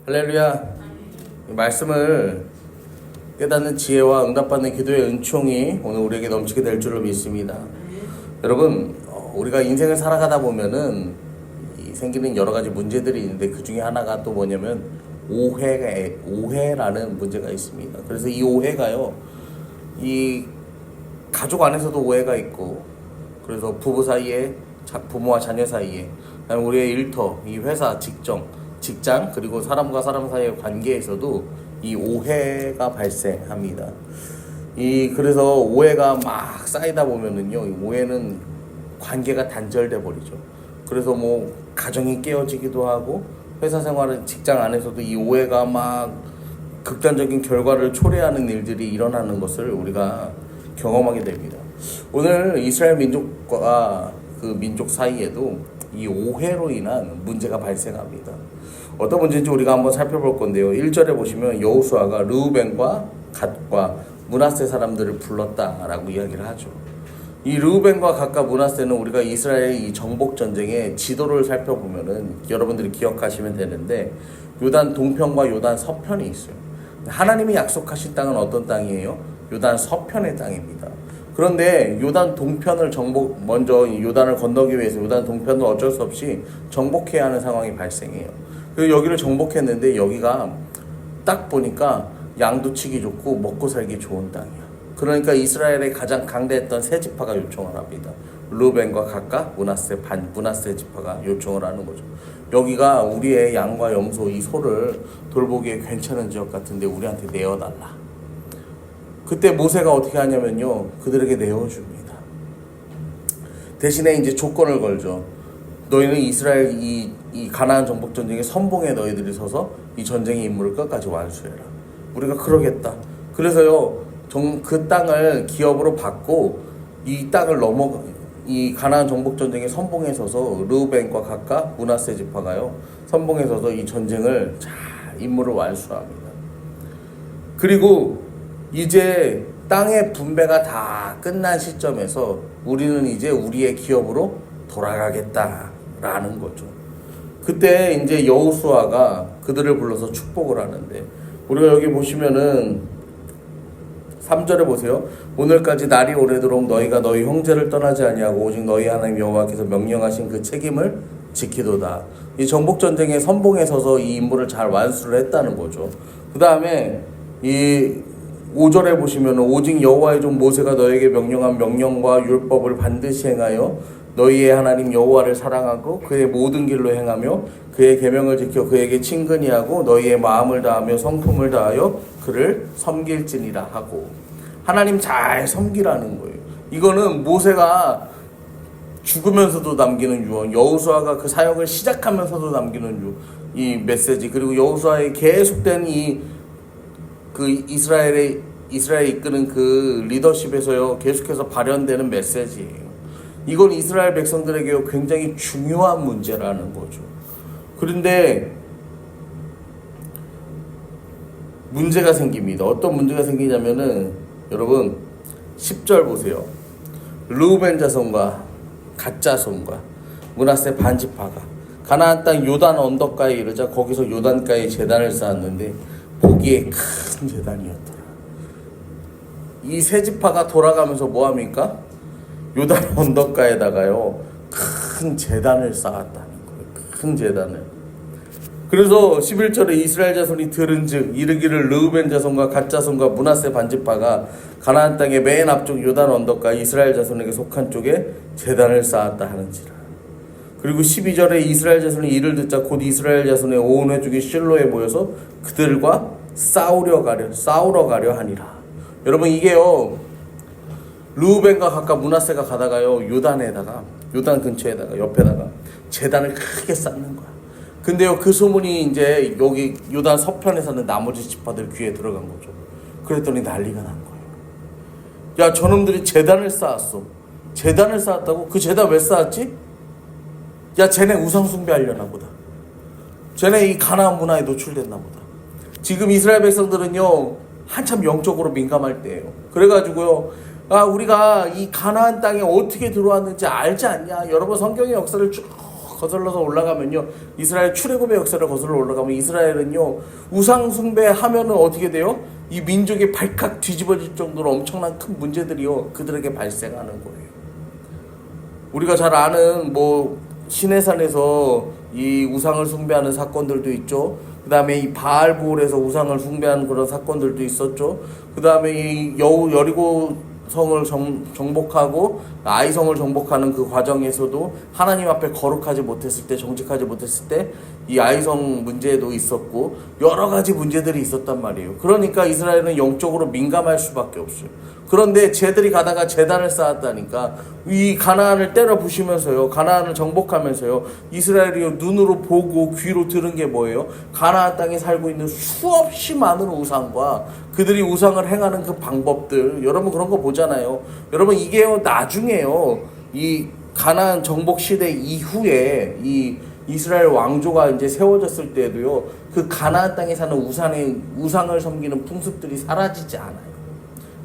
할렐루야. 이 말씀을 깨닫는 지혜와 응답받는 기도의 은총이 오늘 우리에게 넘치게 될 줄을 믿습니다. 여러분, 우리가 인생을 살아가다 보면은 생기는 여러 가지 문제들이 있는데 그 중에 하나가 또 뭐냐면 오해라는 문제가 있습니다. 그래서 이 오해가요, 이 가족 안에서도 오해가 있고, 그래서 부부 사이에, 부모와 자녀 사이에, 그다음에 우리의 일터, 이 회사, 직장, 그리고 사람과 사람 사이의 관계에서도 이 오해가 발생합니다. 그래서 오해가 막 쌓이다 보면은요, 이 오해는 관계가 단절돼 버리죠. 그래서 뭐 가정이 깨어지기도 하고, 회사 생활은 직장 안에서도 이 오해가 막 극단적인 결과를 초래하는 일들이 일어나는 것을 우리가 경험하게 됩니다. 오늘 이스라엘 민족과 그 민족 사이에도 이 오해로 인한 문제가 발생합니다. 어떤 문제인지 우리가 한번 살펴볼 건데요. 1절에 보시면 여호수아가 르우벤과 갓과 므낫세 사람들을 불렀다라고 이야기를 하죠. 이 르우벤과 갓과 므낫세는 우리가 이스라엘의 이 정복 전쟁의 지도를 살펴보면은 여러분들이 기억하시면 되는데, 요단 동편과 요단 서편이 있어요. 하나님이 약속하신 땅은 어떤 땅이에요? 요단 서편의 땅입니다. 그런데 요단 동편을 먼저 요단을 건너기 위해서 요단 동편을 어쩔 수 없이 정복해야 하는 상황이 발생해요. 그리고 여기를 정복했는데 여기가 딱 보니까 양도 치기 좋고 먹고 살기 좋은 땅이야. 그러니까 이스라엘의 가장 강대했던 세 지파가 요청을 합니다. 르우벤과 갓과 므낫세 지파가 요청을 하는 거죠. 여기가 우리의 양과 염소, 이 소를 돌보기에 괜찮은 지역 같은데 우리한테 내어달라. 그때 모세가 어떻게 하냐면요, 그들에게 내어줍니다. 대신에 이제 조건을 걸죠. 너희는 이스라엘 이 가나안 정복 전쟁의 선봉에 너희들이 서서 이 전쟁의 임무를 끝까지 완수해라. 우리가 그러겠다. 그래서요, 그 땅을 기업으로 받고 이 땅을 이 가나안 정복 전쟁의 선봉에 서서 르우벤과 갓과 므낫세 지파가요, 선봉에 서서 이 전쟁을 잘 임무를 완수합니다. 그리고 이제 땅의 분배가 다 끝난 시점에서 우리는 이제 우리의 기업으로 돌아가겠다라는 거죠. 그때 이제 여호수아가 그들을 불러서 축복을 하는데, 우리가 여기 보시면은 3절에 보세요. 오늘까지 날이 오래도록 너희가 너희 형제를 떠나지 아니하고 오직 너희 하나님 여호와께서 명령하신 그 책임을 지키도다. 이 정복전쟁의 선봉에 서서 이 임무를 잘 완수를 했다는 거죠. 그 다음에 이 5절에 보시면 오직 여호와의 종 모세가 너에게 명령한 명령과 율법을 반드시 행하여 너희의 하나님 여호와를 사랑하고 그의 모든 길로 행하며 그의 계명을 지켜 그에게 친근히하고 너희의 마음을 다하며 성품을 다하여 그를 섬길지니라 하고, 하나님 잘 섬기라는 거예요. 이거는 모세가 죽으면서도 남기는 유언, 여호수아가 그 사역을 시작하면서도 남기는 이 메시지, 그리고 여호수아의 계속된 이스라엘 이끄는 그 리더십에서요, 계속해서 발현되는 메시지예요. 이건 이스라엘 백성들에게 굉장히 중요한 문제라는 거죠. 그런데 문제가 생깁니다. 어떤 문제가 생기냐면은, 여러분 10절 보세요. 르우벤 자손과 갓 자손과 므낫세 반지파가 가나안 땅 요단 언덕가에 이르자 거기서 요단가에 제단을 쌓았는데 보기에 큰 제단이었더라. 이 세 지파가 돌아가면서 뭐합니까? 요단 언덕가에다가요, 큰 제단을 쌓았다는 거예요. 큰 제단을. 그래서 11절에 이스라엘 자손이 들은즉 이르기를 르우벤 자손과 갓 자손과 므낫세 반지파가 가나안 땅의 맨 앞쪽 요단 언덕가 이스라엘 자손에게 속한 쪽에 제단을 쌓았다 하는지라. 그리고 12절에 이스라엘 자손이 이를 듣자 곧 이스라엘 자손의 온 회중이 실로에 모여서 그들과 싸우러 가려 하니라. 여러분, 이게요, 르우벤과 갓과 므낫세가 가다가요, 요단 근처에다가 옆에다가 제단을 크게 쌓는 거야. 근데요, 그 소문이 이제 여기 요단 서편에 사는 나머지 지파들 귀에 들어간 거죠. 그랬더니 난리가 난 거예요. 야, 저놈들이 제단을 쌓았어. 제단을 쌓았다고? 그 제단 왜 쌓았지? 야, 쟤네 우상 숭배하려나 보다. 쟤네 이 가나안 문화에 노출됐나 보다. 지금 이스라엘 백성들은요, 한참 영적으로 민감할 때예요. 그래가지고요, 우리가 이 가나안 땅에 어떻게 들어왔는지 알지 않냐? 여러분, 성경의 역사를 쭉 거슬러서 올라가면요, 이스라엘 출애굽의 역사를 거슬러 올라가면 이스라엘은요 우상 숭배하면은 어떻게 돼요? 이 민족이 발칵 뒤집어질 정도로 엄청난 큰 문제들이요 그들에게 발생하는 거예요. 우리가 잘 아는 시내산에서 이 우상을 숭배하는 사건들도 있죠. 그 다음에 이 바알볼에서 우상을 숭배하는 그런 사건들도 있었죠. 그 다음에 이 여리고성을 정복하고 아이성을 정복하는 그 과정에서도 하나님 앞에 거룩하지 못했을 때, 정직하지 못했을 때 이 아이성 문제도 있었고 여러 가지 문제들이 있었단 말이에요. 그러니까 이스라엘은 영적으로 민감할 수밖에 없어요. 그런데 쟤들이 가다가 제단을 쌓았다니까 이 가나안을 때려 부시면서요, 가나안을 정복하면서요, 이스라엘이 눈으로 보고 귀로 들은 게 뭐예요? 가나안 땅에 살고 있는 수없이 많은 우상과 그들이 우상을 행하는 그 방법들, 여러분 그런 거 보잖아요. 여러분 이게요 나중에요 이 가나안 정복 시대 이후에 이 이스라엘 왕조가 이제 세워졌을 때도요 그 가나안 땅에 사는 우상을 섬기는 풍습들이 사라지지 않아요.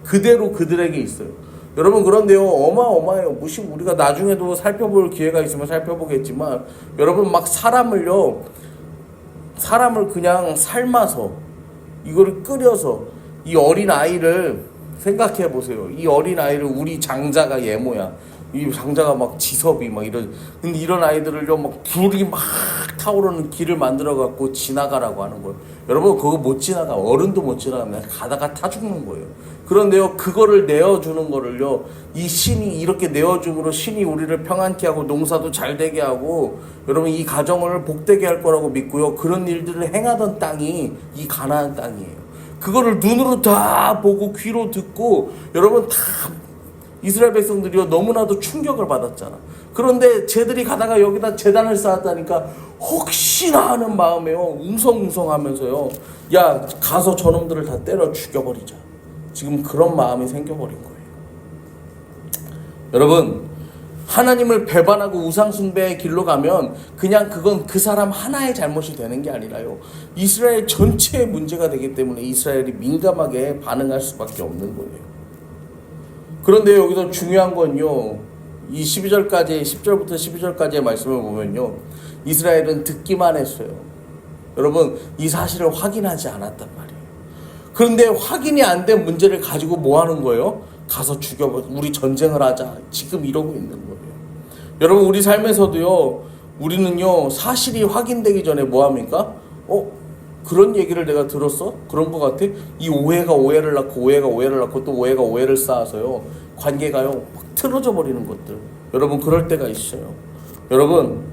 그대로 그들에게 있어요. 여러분 그런데요 어마어마해요. 우리가 나중에도 살펴볼 기회가 있으면 살펴보겠지만, 여러분 막 사람을 그냥 삶아서 이거를 끓여서 이 어린 아이를 생각해 보세요. 이 어린 아이를 우리 장자가 예모야. 이 장자가 막 지섭이 막 근데 이런 아이들을요 막 불이 막 타오르는 길을 만들어 갖고 지나가라고 하는 거예요. 여러분 그거 못 지나가. 어른도 못 지나가면 가다가 타 죽는 거예요. 그런데요 그거를 내어주는 거를요 이 신이 이렇게 내어줌으로 신이 우리를 평안케 하고 농사도 잘 되게 하고 여러분 이 가정을 복되게 할 거라고 믿고요, 그런 일들을 행하던 땅이 이 가나안 땅이에요. 그거를 눈으로 다 보고 귀로 듣고 여러분 다 이스라엘 백성들이요 너무나도 충격을 받았잖아. 그런데 쟤들이 가다가 여기다 제단을 쌓았다니까 혹시나 하는 마음에요 웅성웅성하면서요, 야 가서 저놈들을 다 때려 죽여버리자. 지금 그런 마음이 생겨버린 거예요. 여러분 하나님을 배반하고 우상 숭배의 길로 가면 그냥 그건 그 사람 하나의 잘못이 되는 게 아니라요 이스라엘 전체의 문제가 되기 때문에 이스라엘이 민감하게 반응할 수밖에 없는 거예요. 그런데 여기서 중요한 건요, 이 10절부터 12절까지의 말씀을 보면요 이스라엘은 듣기만 했어요. 여러분 이 사실을 확인하지 않았단 말이에요. 그런데 확인이 안 된 문제를 가지고 뭐 하는 거예요? 가서 우리 전쟁을 하자, 지금 이러고 있는 거예요. 여러분 우리 삶에서도요 우리는요 사실이 확인되기 전에 뭐 합니까? 그런 얘기를 내가 들었어? 그런 것 같아? 이 오해가 오해를 낳고 오해가 오해를 낳고 또 오해가 오해를 쌓아서요 관계가요 막 틀어져 버리는 것들, 여러분 그럴 때가 있어요. 여러분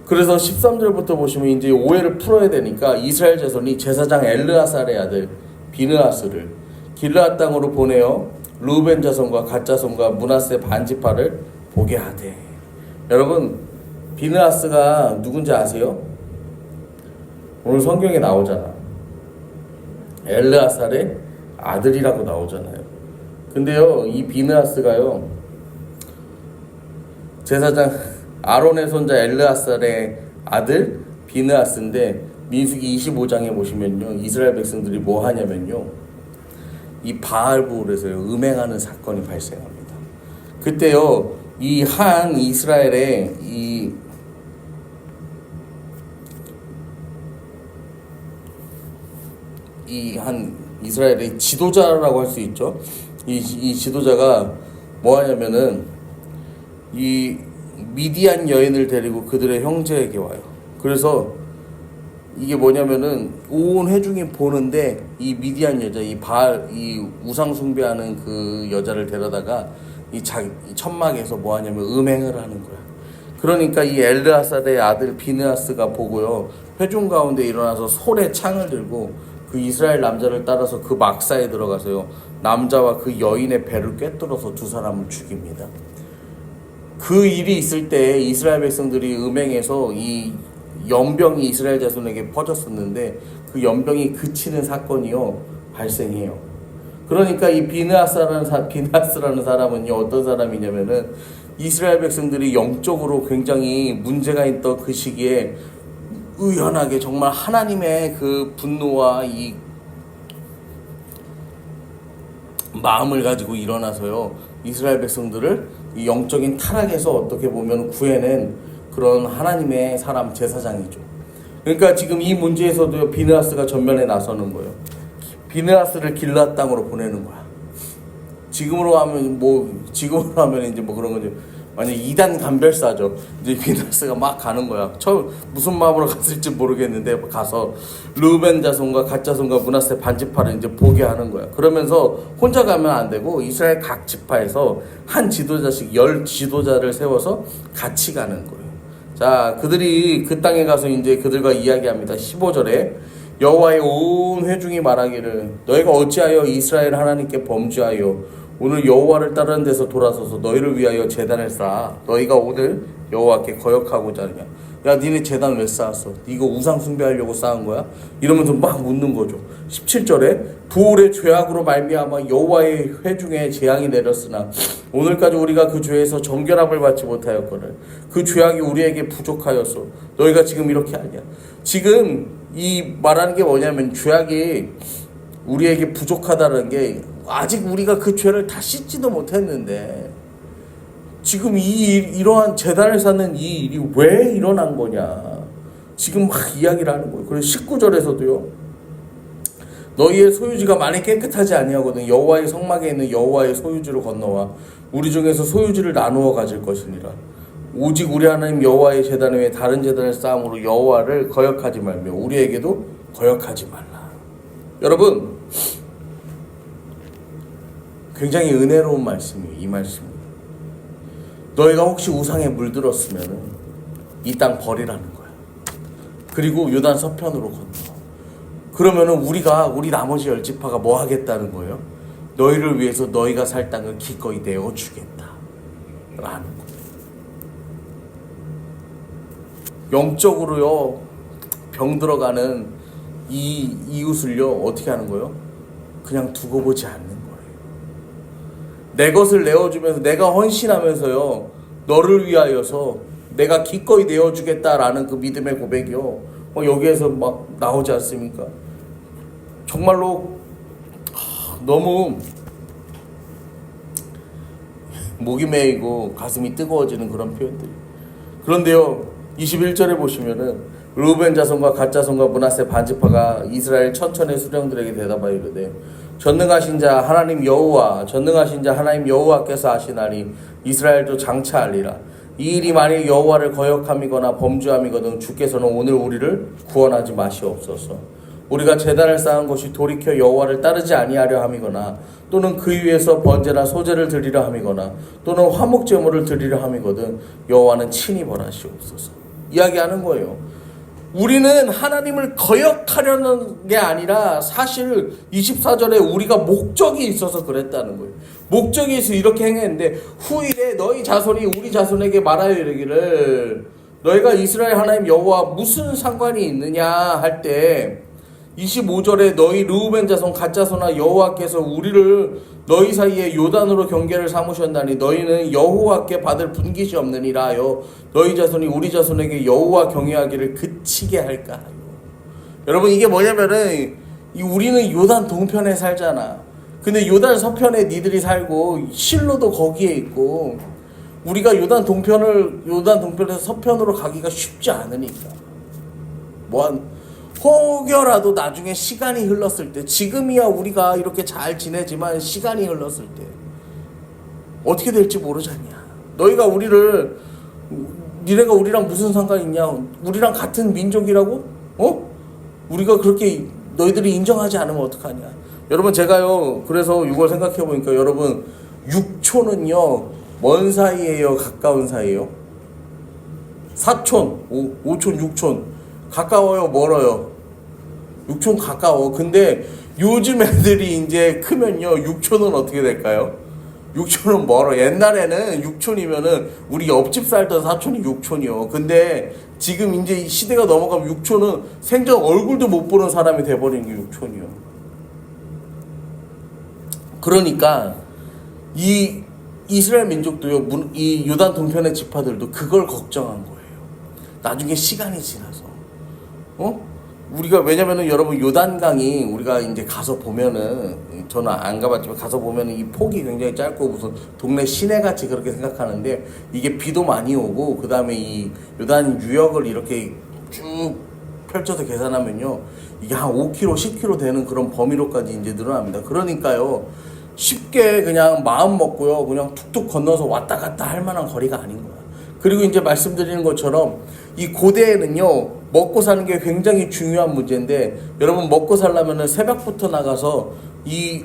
그래서 13절부터 보시면 이제 오해를 풀어야 되니까 이스라엘 자손이 제사장 엘르아살의 아들 비느하스를 길르앗 땅으로 보내어 루벤 자손과 갓 자손과 므낫세 반지파를 보게 하되. 여러분 비느하스가 누군지 아세요? 오늘 성경에 나오잖아. 엘르아살의 아들이라고 나오잖아요. 근데요 이 비느하스가요 제사장 아론의 손자 엘르아살의 아들 비느하스인데, 민수기 25장에 보시면요 이스라엘 백성들이 뭐 하냐면요 이 바알볼에서요 음행하는 사건이 발생합니다. 그때요 이 한 이스라엘의 한 이스라엘의 지도자라고 할 수 있죠. 이 지도자가 뭐 하냐면은 이 미디안 여인을 데리고 그들의 형제에게 와요. 그래서 이게 뭐냐면은 온 회중이 보는데 이 미디안 여자, 이 우상 숭배하는 그 여자를 데려다가 이 천막에서 뭐 하냐면 음행을 하는 거야. 그러니까 이 엘르아살의 아들 비느하스가 보고요 회중 가운데 일어나서 손에 창을 들고 그 이스라엘 남자를 따라서 그 막사에 들어가서요 남자와 그 여인의 배를 꿰뚫어서 두 사람을 죽입니다. 그 일이 있을 때 이스라엘 백성들이 음행해서 이 연병이 이스라엘 자손에게 퍼졌었는데 그 연병이 그치는 사건이요 발생해요. 그러니까 이 비느하스라는 사람은요 어떤 사람이냐면은 이스라엘 백성들이 영적으로 굉장히 문제가 있던 그 시기에 의연하게 정말 하나님의 그 분노와 이 마음을 가지고 일어나서요 이스라엘 백성들을 이 영적인 타락에서 어떻게 보면 구해낸 그런 하나님의 사람 제사장이죠. 그러니까 지금 이 문제에서도 비느하스가 전면에 나서는 거예요. 비느하스를 길앗 땅으로 보내는 거야. 지금으로 하면 이제 뭐 그런 거죠. 완전 이단 감별사죠. 이제 비느하스가 막 가는 거야. 무슨 마음으로 갔을지 모르겠는데 가서 르우벤 자손과 갓 자손과 므낫세 반지파를 이제 보게 하는 거야. 그러면서 혼자 가면 안 되고 이스라엘 각 지파에서 한 지도자씩 10 지도자를 세워서 같이 가는 거예요. 자, 그들이 그 땅에 가서 이제 그들과 이야기합니다. 15절에 여호와의 온 회중이 말하기를 너희가 어찌하여 이스라엘 하나님께 범죄하여 오늘 여호와를 따르는 데서 돌아서서 너희를 위하여 제단을 쌓아 너희가 오늘 여호와께 거역하고자 하느냐. 야, 니네 제단 왜 쌓았어? 이거 우상 숭배하려고 쌓은 거야? 이러면서 막 묻는 거죠. 17절에 부올의 죄악으로 말미암아 여호와의 회중에 재앙이 내렸으나 오늘까지 우리가 그 죄에서 정결함을 받지 못하였거늘 그 죄악이 우리에게 부족하였소. 너희가 지금 이렇게 하냐. 지금 이 말하는 게 뭐냐면 죄악이 우리에게 부족하다는 게 아직 우리가 그 죄를 다 씻지도 못했는데 지금 이러한 제단을 쌓는 이 일이 왜 일어난 거냐. 지금 막 이야기를 하는 거예요. 그래서 19절에서도요. 너희의 소유지가 많이 깨끗하지 아니하거든 여호와의 성막에 있는 여호와의 소유지로 건너와 우리 중에서 소유지를 나누어 가질 것이니라. 오직 우리 하나님 여호와의 제단 외에 다른 제단을 쌓음으로 여호와를 거역하지 말며 우리에게도 거역하지 말라. 여러분, 굉장히 은혜로운 말씀이에요. 이 말씀이. 너희가 혹시 우상에 물들었으면 이 땅 버리라는 거야. 그리고 요단 서편으로 건너. 그러면은 우리 나머지 10지파가 뭐 하겠다는 거예요? 너희를 위해서 너희가 살 땅을 기꺼이 내어주겠다 라는 거예요. 영적으로요, 병들어가는 이 이웃을요 어떻게 하는 거예요? 그냥 두고 보지 않는 거예요. 내 것을 내어주면서 내가 헌신하면서요 너를 위하여서 내가 기꺼이 내어주겠다라는 그 믿음의 고백이요 여기에서 막 나오지 않습니까? 정말로 너무 목이 메이고 가슴이 뜨거워지는 그런 표현들. 그런데요 21절에 보시면은 르우벤 자손과 갓 자손과 므낫세 반지파가 이스라엘 천천의 수령들에게 대답하여 이르되 전능하신 자 하나님 여호와께서 하시나니 이스라엘도 장차하리라. 이 일이 만일 여호와를 거역함이거나 범죄함이거든 주께서는 오늘 우리를 구원하지 마시옵소서. 우리가 제단을 쌓은 것이 돌이켜 여호와를 따르지 아니하려 함이거나 또는 그 위에서 번제나 소제를 드리려 함이거나 또는 화목 제물을 드리려 함이거든 여호와는 친히 벌하시옵소서. 이야기하는 거예요. 우리는 하나님을 거역하려는 게 아니라 사실 24절에 우리가 목적이 있어서 그랬다는 거예요. 목적이 있어 이렇게 행했는데 후일에 너희 자손이 우리 자손에게 말하여 이르기를 너희가 이스라엘 하나님 여호와 무슨 상관이 있느냐 할 때 25절에 너희 르우벤 자손 갓 자손아 여호와께서 우리를 너희 사이에 요단으로 경계를 삼으셨나니 너희는 여호와께 받을 분깃이 없느니라 하여 너희 자손이 우리 자손에게 여호와 경외하기를 그치게 할까 하여. 여러분 이게 뭐냐면은 우리는 요단 동편에 살잖아. 근데 요단 서편에 니들이 살고 실로도 거기에 있고 우리가 요단 동편에서 서편으로 가기가 쉽지 않으니까 혹여라도 나중에 시간이 흘렀을 때 지금이야 우리가 이렇게 잘 지내지만 시간이 흘렀을 때 어떻게 될지 모르잖냐. 니네가 우리랑 무슨 상관이 있냐. 우리랑 같은 민족이라고? 우리가 그렇게 너희들이 인정하지 않으면 어떡하냐. 여러분 제가요 그래서 이걸 생각해보니까 여러분 6촌은요 먼 사이예요 가까운 사이예요? 4촌 5촌 6촌 가까워요 멀어요? 6촌 가까워. 근데 요즘 애들이 이제 크면요 6촌은 어떻게 될까요? 6촌은 멀어. 옛날에는 6촌이면은 우리 옆집 살던 4촌이 6촌이요. 근데 지금 이제 시대가 넘어가면 6촌은 생전 얼굴도 못 보는 사람이 돼버린 게 6촌이요. 그러니까 이 이스라엘 민족도요 이 요단 동편의 지파들도 그걸 걱정한 거예요. 나중에 시간이 지나서 우리가 왜냐면은 여러분 요단강이 우리가 이제 가서 보면은 저는 안 가봤지만 가서 보면은 이 폭이 굉장히 짧고 무슨 동네 시내 같이 그렇게 생각하는데 이게 비도 많이 오고 그 다음에 이 요단 유역을 이렇게 쭉 펼쳐서 계산하면요 이게 한 5km, 10km 되는 그런 범위로까지 이제 늘어납니다. 그러니까요 쉽게 그냥 마음 먹고요 그냥 툭툭 건너서 왔다 갔다 할 만한 거리가 아닌 거야. 그리고 이제 말씀드리는 것처럼 이 고대에는요 먹고 사는 게 굉장히 중요한 문제인데 여러분 먹고 살려면은 새벽부터 나가서 이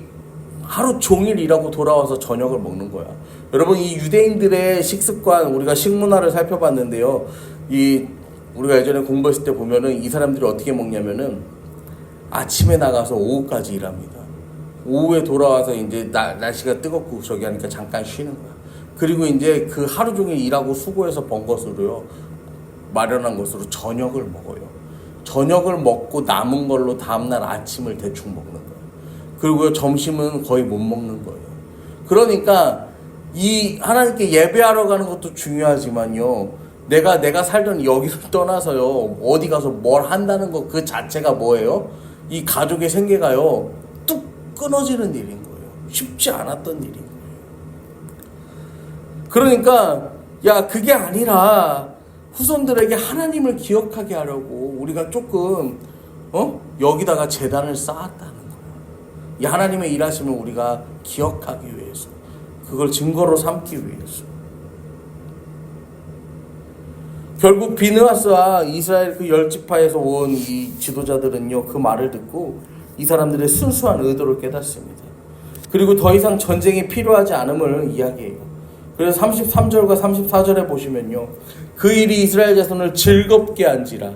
하루 종일 일하고 돌아와서 저녁을 먹는 거야. 여러분 이 유대인들의 식습관 우리가 식문화를 살펴봤는데요. 이 우리가 예전에 공부했을 때 보면은 이 사람들이 어떻게 먹냐면은 아침에 나가서 오후까지 일합니다. 오후에 돌아와서 이제 날씨가 뜨겁고 저기 하니까 잠깐 쉬는 거야. 그리고 이제 그 하루 종일 일하고 수고해서 번 것으로요 마련한 것으로 저녁을 먹어요. 저녁을 먹고 남은 걸로 다음날 아침을 대충 먹는 거예요. 그리고 점심은 거의 못 먹는 거예요. 그러니까 이 하나님께 예배하러 가는 것도 중요하지만요. 내가 살던 여기를 떠나서요. 어디 가서 뭘 한다는 것 그 자체가 뭐예요? 이 가족의 생계가요. 뚝 끊어지는 일인 거예요. 쉽지 않았던 일인 거예요. 그러니까 야 그게 아니라 후손들에게 하나님을 기억하게 하려고 우리가 조금 여기다가 제단을 쌓았다는 거야. 이 하나님의 일하심을 우리가 기억하기 위해서 그걸 증거로 삼기 위해서 결국 비느하스와 이스라엘 그 10지파에서 온 이 지도자들은요 그 말을 듣고 이 사람들의 순수한 의도를 깨닫습니다. 그리고 더 이상 전쟁이 필요하지 않음을 이야기해요. 그래서 33절과 34절에 보시면요 그 일이 이스라엘 자손을 즐겁게 한지라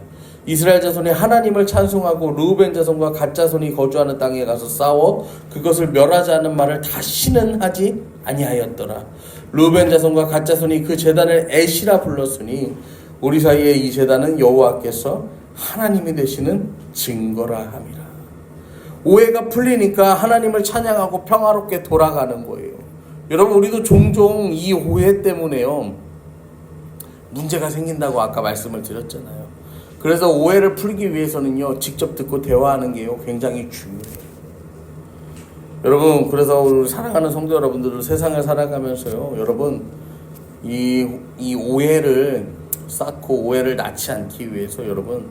이스라엘 자손이 하나님을 찬송하고 르우벤 자손과 갓 자손이 거주하는 땅에 가서 싸워 그것을 멸하지 않는 말을 다시는 하지 아니하였더라. 르우벤 자손과 갓 자손이 그 제단을 에시라 불렀으니 우리 사이에 이 제단은 여호와께서 하나님이 되시는 증거라 함이라. 오해가 풀리니까 하나님을 찬양하고 평화롭게 돌아가는 거예요. 여러분 우리도 종종 이 오해 때문에요 문제가 생긴다고 아까 말씀을 드렸잖아요. 그래서 오해를 풀기 위해서는요 직접 듣고 대화하는 게요 굉장히 중요해요. 여러분 그래서 우리 사랑하는 성도 여러분들은 세상을 살아가면서요 여러분 이 오해를 쌓고 오해를 낳지 않기 위해서 여러분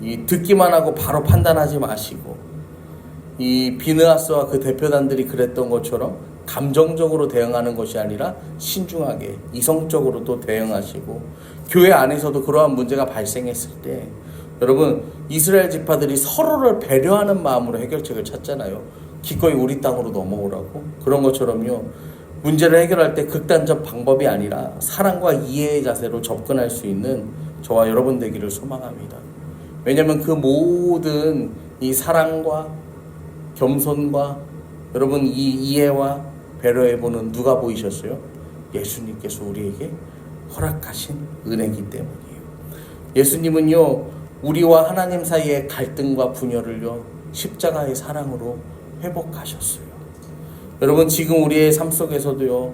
이 듣기만 하고 바로 판단하지 마시고 이 비느하스와 그 대표단들이 그랬던 것처럼 감정적으로 대응하는 것이 아니라 신중하게 이성적으로 또 대응하시고 교회 안에서도 그러한 문제가 발생했을 때 여러분 이스라엘 지파들이 서로를 배려하는 마음으로 해결책을 찾잖아요. 기꺼이 우리 땅으로 넘어오라고. 그런 것처럼요 문제를 해결할 때 극단적 방법이 아니라 사랑과 이해의 자세로 접근할 수 있는 저와 여러분 되기를 소망합니다. 왜냐하면 그 모든 이 사랑과 겸손과 여러분 이 이해와 배려해 보는 누가 보이셨어요? 예수님께서 우리에게 허락하신 은혜이기 때문이에요. 예수님은요 우리와 하나님 사이의 갈등과 분열을요 십자가의 사랑으로 회복하셨어요. 여러분 지금 우리의 삶 속에서도요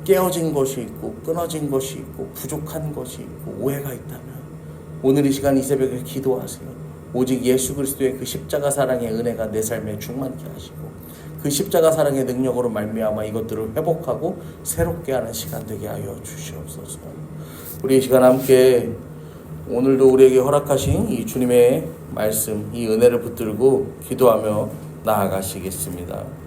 깨어진 것이 있고 끊어진 것이 있고 부족한 것이 있고 오해가 있다면 오늘 이 시간 이 새벽에 기도하세요. 오직 예수 그리스도의 그 십자가 사랑의 은혜가 내 삶에 충만케 하시고 그 십자가 사랑의 능력으로 말미암아 이것들을 회복하고 새롭게 하는 시간 되게 하여 주시옵소서. 우리 이 시간 함께 오늘도 우리에게 허락하신 이 주님의 말씀 이 은혜를 붙들고 기도하며 나아가시겠습니다.